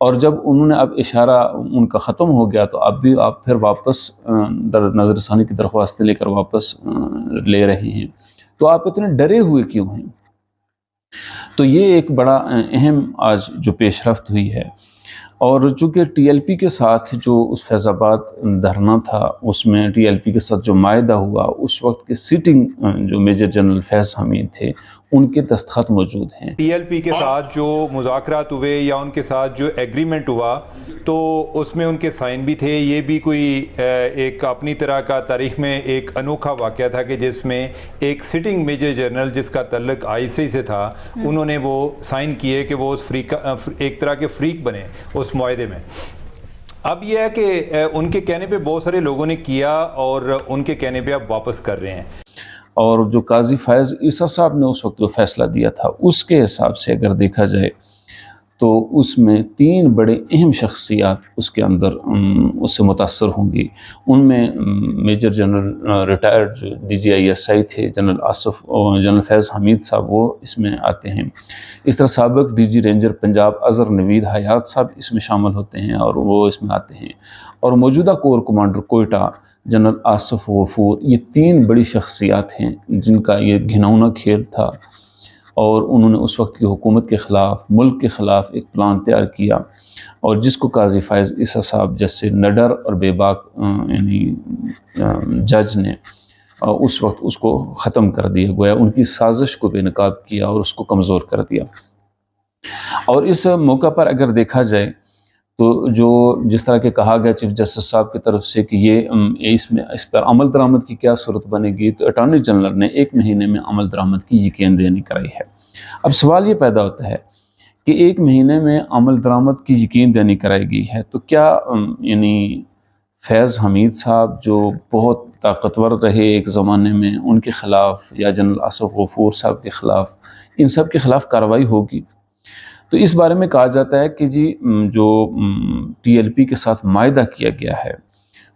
اور جب انہوں نے اب اشارہ ان کا ختم ہو گیا تو اب بھی آپ پھر واپس نظر ثانی کی درخواستیں لے کر واپس لے رہے ہیں، تو آپ اتنے ڈرے ہوئے کیوں ہیں؟ تو یہ ایک بڑا اہم آج جو پیش رفت ہوئی ہے. اور چونکہ ٹی ایل پی کے ساتھ جو اس فیض آباد دھرنا تھا، اس میں ٹی ایل پی کے ساتھ جو معاہدہ ہوا، اس وقت کے سٹنگ جو میجر جنرل فیض حمید تھے ان کے دستخط موجود ہیں. ٹی ایل پی کے ساتھ جو مذاکرات ہوئے یا ان کے ساتھ جو ایگریمنٹ ہوا تو اس میں ان کے سائن بھی تھے. یہ بھی کوئی ایک اپنی طرح کا تاریخ میں ایک انوکھا واقعہ تھا کہ جس میں ایک سٹنگ میجر جنرل جس کا تعلق آئی سی سے تھا، انہوں نے وہ سائن کیے کہ وہ اس ایک طرح کے فریق بنے اس معاہدے میں. اب یہ ہے کہ ان کے کہنے پہ بہت سارے لوگوں نے کیا اور ان کے کہنے پہ اب واپس کر رہے ہیں. اور جو قاضی فائز عیسیٰ صاحب نے اس وقت جو فیصلہ دیا تھا اس کے حساب سے اگر دیکھا جائے تو اس میں 3 بڑے اہم شخصیات اس کے اندر اس سے متاثر ہوں گی. ان میں میجر جنرل ریٹائرڈ جو D G I S I تھے جنرل آصف اور جنرل فیض حمید صاحب، وہ اس میں آتے ہیں. اس طرح سابق D G ranger Punjab Azhar Naveed Hayat صاحب اس میں شامل ہوتے ہیں اور وہ اس میں آتے ہیں. اور موجودہ corps commander Quetta general Asif غفور، یہ 3 بڑی شخصیات ہیں جن کا یہ گھناؤنا کھیل تھا اور انہوں نے اس وقت کی حکومت کے خلاف، ملک کے خلاف ایک پلان تیار کیا اور جس کو قاضی فائز عیسیٰ صاحب جیسے نڈر اور بے باک یعنی جج نے اس وقت اس کو ختم کر دیا، گویا ان کی سازش کو بے نقاب کیا اور اس کو کمزور کر دیا. اور اس موقع پر اگر دیکھا جائے تو جو جس طرح کہ کہا گیا چیف جسٹس صاحب کی طرف سے کہ یہ اس پر عمل درآمد کی کیا صورت بنے گی، تو اٹارنی جنرل نے 1 مہینے میں عمل درآمد کی یقین دہانی کرائی ہے. اب سوال یہ پیدا ہوتا ہے کہ 1 مہینے میں عمل درآمد کی یقین دہانی کرائی گئی ہے تو کیا یعنی فیض حمید صاحب جو بہت طاقتور رہے ایک زمانے میں، ان کے خلاف یا جنرل آصف غفور صاحب کے خلاف، ان سب کے خلاف کارروائی ہوگی؟ تو اس بارے میں کہا جاتا ہے کہ جی جو ٹی ایل پی کے ساتھ معاہدہ کیا گیا ہے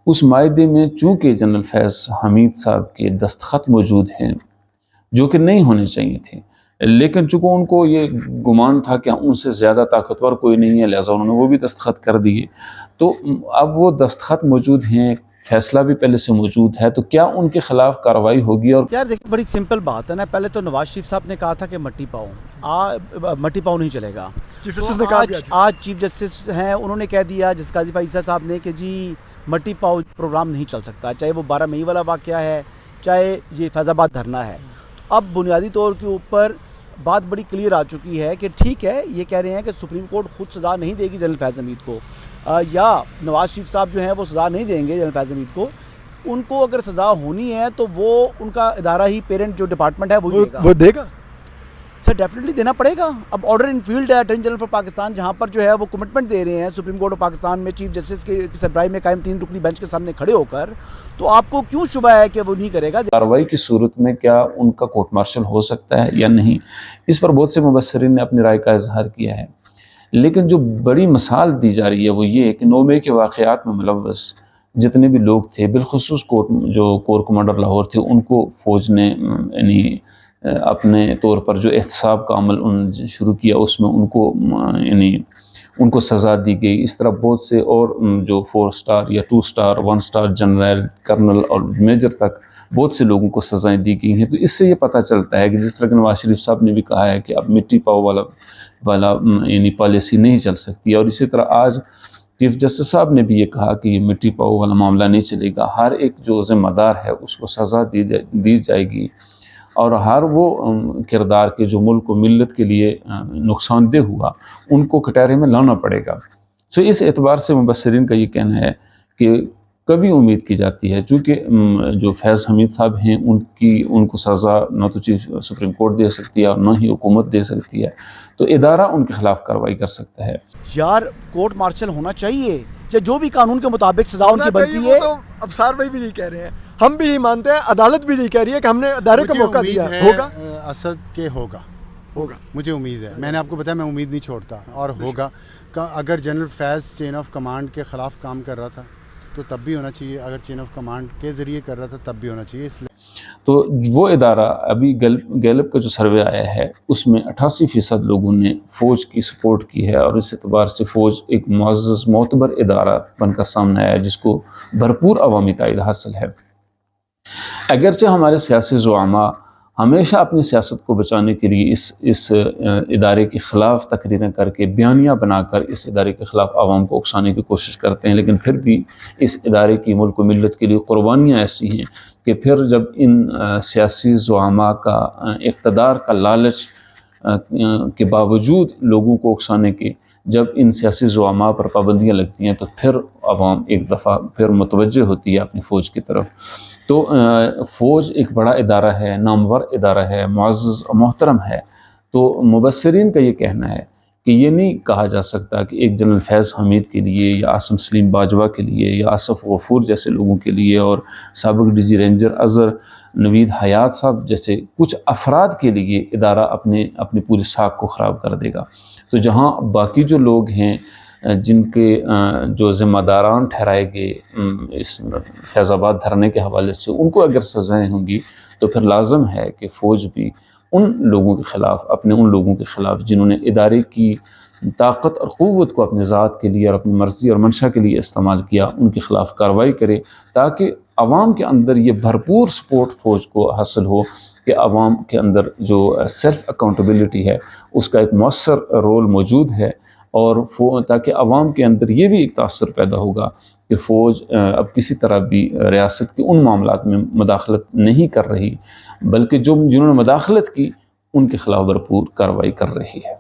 اس معاہدے میں چونکہ جنرل فیض حمید صاحب کے دستخط موجود ہیں جو کہ نہیں ہونے چاہیے تھے، لیکن چونکہ ان کو یہ گمان تھا کہ ان سے زیادہ طاقتور کوئی نہیں ہے لہٰذا انہوں نے وہ بھی دستخط کر دیے، تو اب وہ دستخط موجود ہیں، فیصلہ بھی پہلے سے موجود ہے، تو کیا ان کے خلاف کارروائی ہوگی؟ اور یار دیکھیں بڑی سمپل بات ہے نا، پہلے تو نواز شریف صاحب نے کہا تھا کہ مٹی پاؤ نہیں چلے گا. آج چیف جسٹس ہیں، انہوں نے کہہ دیا جس قاضی فائز صاحب نے کہ جی مٹی پاؤ پروگرام نہیں چل سکتا، چاہے وہ 12 مئی والا واقعہ ہے چاہے یہ فیض آباد دھرنا ہے. اب بنیادی طور کے اوپر بات بڑی کلیئر آ چکی ہے کہ ٹھیک ہے، یہ کہہ رہے ہیں کہ سپریم کورٹ خود سزا نہیں دے گی جنرل فیض حمید کو، یا نواز شریف صاحب جو ہیں وہ سزا نہیں دیں گے جنرل فیض حمید کو. ان کو اگر سزا ہونی ہے تو وہ ان کا ادارہ ہی پیرنٹ جو ڈپارٹمنٹ ہے وہ دے گا سر، ڈیفینیٹلی دینا پڑے گا. اب آرڈر ان فیلڈ ہے اٹارنی جنرل فار پاکستان، جہاں پر جو ہے وہ کمٹمنٹ دے رہے ہیں سپریم کورٹ آف پاکستان میں چیف جسٹس کی سربراہی میں قائم 3 رکنی بینچ کے سامنے کھڑے ہو کر، تو آپ کو کیوں شبہ ہے کہ وہ نہیں کرے گا؟ کارروائی کی صورت میں کیا ان کا کورٹ مارشل ہو سکتا ہے یا نہیں، اس پر بہت سے مبصرین نے اپنی رائے کا اظہار کیا ہے. لیکن جو بڑی مثال دی جا رہی ہے وہ یہ ہے کہ 9 مئی کے واقعات میں ملوث جتنے بھی لوگ تھے، بالخصوص کور کمانڈر لاہور تھے، ان کو فوج نے یعنی اپنے طور پر جو احتساب کا عمل ان شروع کیا اس میں ان کو یعنی ان کو سزا دی گئی. اس طرح بہت سے اور جو 4 سٹار یا 2 سٹار 1 سٹار جنرل، کرنل اور میجر تک بہت سے لوگوں کو سزائیں دی گئی ہیں. تو اس سے یہ پتہ چلتا ہے کہ جس طرح کہ نواز شریف صاحب نے بھی کہا ہے کہ اب مٹی پاؤ والا یعنی پالیسی نہیں چل سکتی، اور اسی طرح آج چیف جسٹس صاحب نے بھی یہ کہا کہ یہ مٹی پاؤ والا معاملہ نہیں چلے گا. ہر ایک جو ذمہ دار ہے اس کو سزا دی جائے گی، اور ہر وہ کردار کے جو ملک و ملت کے لیے نقصان دہ ہوا ان کو کٹہرے میں لانا پڑے گا. سو اس اعتبار سے مبصرین کا یہ کہنا ہے کہ کبھی امید کی جاتی ہے چونکہ جو فیض حمید صاحب ہیں ان کو سزا نہ تو چیف سپریم کورٹ دے سکتی ہے اور نہ ہی حکومت دے سکتی ہے، تو ادارہ ان کے خلاف کارروائی کر سکتا ہے. یار کورٹ مارشل ہونا چاہیے، جو بھی قانون کے مطابق سزا ان کی بنتی ہے. ابصار بھائی بھی نہیں کہہ رہے ہیں، ہم بھی یہی مانتے ہیں، عدالت بھی نہیں کہہ رہی ہے کہ ہم نے ادارے کا موقع دیا. ہوگا اسد کے ہوگا مجھے امید ہے. میں نے آپ کو بتایا میں امید نہیں چھوڑتا، اور ہوگا. اگر general Faiz chain of command کے خلاف کام کر رہا تھا تو تب بھی ہونا چاہیے، اگر چین آف کمانڈ کے ذریعے کر رہا تھا تب بھی ہونا چاہیے. اس لیے تو وہ ادارہ ابھی گیلپ کا جو سروے آیا ہے اس میں 88% لوگوں نے فوج کی سپورٹ کی ہے، اور اس اعتبار سے فوج ایک معزز معتبر ادارہ بن کر سامنے آیا ہے جس کو بھرپور عوامی تائید حاصل ہے۔ اگرچہ ہمارے سیاسی زعماء ہمیشہ اپنی سیاست کو بچانے کے لیے اس ادارے کے خلاف تقریریں کر کے بیانیہ بنا کر اس ادارے کے خلاف عوام کو اکسانے کی کوشش کرتے ہیں، لیکن پھر بھی اس ادارے کی ملک و ملت کے لیے قربانیاں ایسی ہیں کہ پھر جب ان سیاسی زعماء کا اقتدار کا لالچ کے باوجود لوگوں کو اکسانے کے جب ان سیاسی زعماء پر پابندیاں لگتی ہیں تو پھر عوام ایک دفعہ پھر متوجہ ہوتی ہے اپنی فوج کی طرف۔ تو فوج ایک بڑا ادارہ ہے، نامور ادارہ ہے، معزز اور محترم ہے۔ تو مبصرین کا یہ کہنا ہے کہ یہ نہیں کہا جا سکتا کہ ایک جنرل فیض حمید کے لیے یا عاصم سلیم باجوہ کے لیے یا آصف غفور جیسے لوگوں کے لیے اور سابق D G ranger Azhar Naveed Hayat صاحب جیسے کچھ افراد کے لیے ادارہ اپنی پوری ساکھ کو خراب کر دے گا۔ تو جہاں باقی جو لوگ ہیں جن کے جو ذمہ داران ٹھہرائے گئے اس فیض آباد دھرنے کے حوالے سے ان کو اگر سزائیں ہوں گی تو پھر لازم ہے کہ فوج بھی ان لوگوں کے خلاف ان لوگوں کے خلاف جنہوں نے ادارے کی طاقت اور قوت کو اپنے ذات کے لیے اور اپنی مرضی اور منشا کے لیے استعمال کیا، ان کے خلاف کارروائی کرے تاکہ عوام کے اندر یہ بھرپور سپورٹ فوج کو حاصل ہو کہ عوام کے اندر جو سیلف اکاؤنٹیبلٹی ہے اس کا ایک مؤثر رول موجود ہے، اور تاکہ عوام کے اندر یہ بھی ایک تاثر پیدا ہوگا کہ فوج اب کسی طرح بھی ریاست کے ان معاملات میں مداخلت نہیں کر رہی، بلکہ جنہوں نے مداخلت کی ان کے خلاف بھرپور کارروائی کر رہی ہے۔